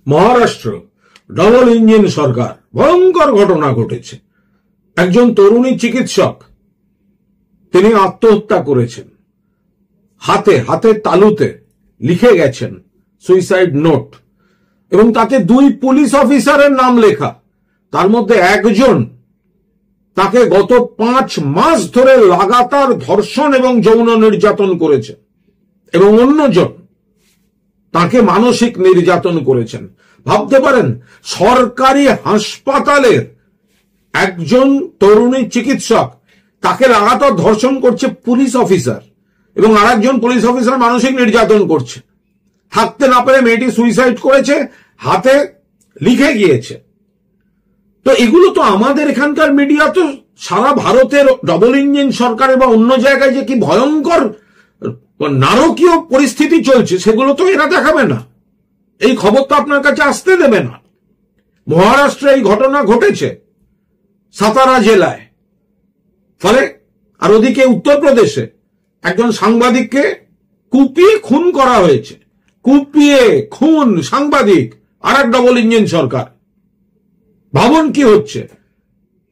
Maharashtra double engine সরকার, ভয়ঙ্কর ঘটনা ঘটেছে। একজন তরুণী চিকিৎসক তিনি আত্মহত্যা করেছেন, হাতের তালুতে লিখে গেছেন সুইসাইড নোট, এবং তাতে 2 পুলিশ অফিসারের নাম লেখা। তার মধ্যে একজন তাকে গত 5 মাস ধরে লাগাতার ধর্ষণ এবং যৌন নির্যাতন করেছে, এবং অন্যজন তাকে মানসিক নির্যাতন করেছেন। ভাবতে পারেন, সরকারি হাসপাতালের একজন তরুণী চিকিৎসক, তাকে লাগাতার ধর্ষণ করছে পুলিশ অফিসার, এবং আরেকজন পুলিশ অফিসার মানসিক নির্যাতন করছে। থাকতে না পেরে মেয়েটি সুইসাইড করেছে, হাতে লিখে গিয়েছে। তো এগুলো তো আমাদের এখানকার মিডিয়া তো সারা ভারতের ডবল ইঞ্জিন সরকারের বা অন্য জায়গায় যে কি ভয়ঙ্কর নারকীয় পরিস্থিতি চলছে সেগুলো তো এরা দেখাবে না, এই খবর তো আপনার কাছে আসতে দেবে না। মহারাষ্ট্রে এই ঘটনা ঘটেছে সাতারা জেলায়, ফলে আর ওদিকে উত্তরপ্রদেশে একজন সাংবাদিককে কুপিয়ে খুন করা হয়েছে। কুপিয়ে খুন সাংবাদিক, আর এক ডবল ইঞ্জিন সরকার। ভাবুন কি হচ্ছে।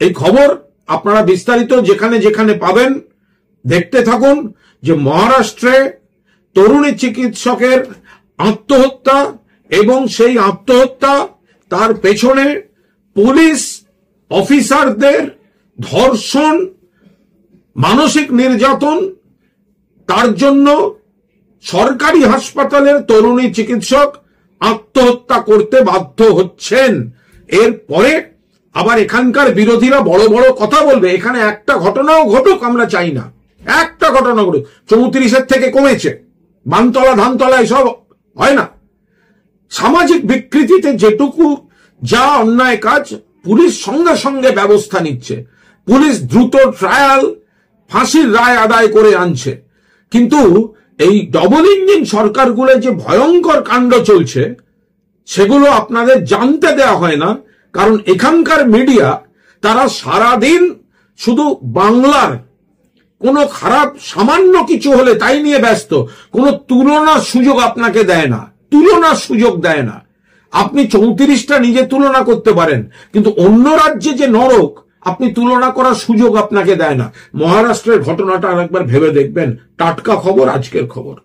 এই খবর আপনারা বিস্তারিত যেখানে যেখানে পাবেন দেখতে থাকুন যে মহারাষ্ট্রে তরুণী চিকিৎসকের আত্মহত্যা, এবং সেই আত্মহত্যা তার পেছনে পুলিশ অফিসারদের ধর্ষণ, মানসিক নির্যাতন, তার জন্য সরকারি হাসপাতালের তরুণী চিকিৎসক আত্মহত্যা করতে বাধ্য হচ্ছেন। এরপরে আবার এখানকার বিরোধীরা বড় বড় কথা বলবে। এখানে একটা ঘটনাও ঘটুক আমরা চাই না, একটা ঘটনা ঘটুক। 34-এর থেকে কমেছে, বানতলা ধানতলা এসব হয় না। সামাজিক বিকৃতিতে যেটুকু যা অন্যায় কাজ, পুলিশ সঙ্গে সঙ্গে ব্যবস্থা নিচ্ছে, পুলিশ দ্রুত ট্রায়াল, ফাঁসির রায় আদায় করে আনছে। কিন্তু এই ডবল ইঞ্জিন সরকারগুলো যে ভয়ঙ্কর কাণ্ড চলছে সেগুলো আপনাদের জানতে দেওয়া হয় না, কারণ এখানকার মিডিয়া তারা সারাদিন শুধু বাংলার কোনো খারাপ সামান্য কিছু হলে তাই নিয়ে ব্যস্ত। কোনো তুলনার সুযোগ আপনাকে দেয় না, তুলনার সুযোগ দেয় না। আপনি 34টা নিজে তুলনা করতে পারেন, কিন্তু অন্য রাজ্যে যে নরক আপনি তুলনা করার সুযোগ আপনাকে দেয় না। মহারাষ্ট্রের ঘটনাটা আরেকবার ভেবে দেখবেন। টাটকা খবর, আজকের খবর।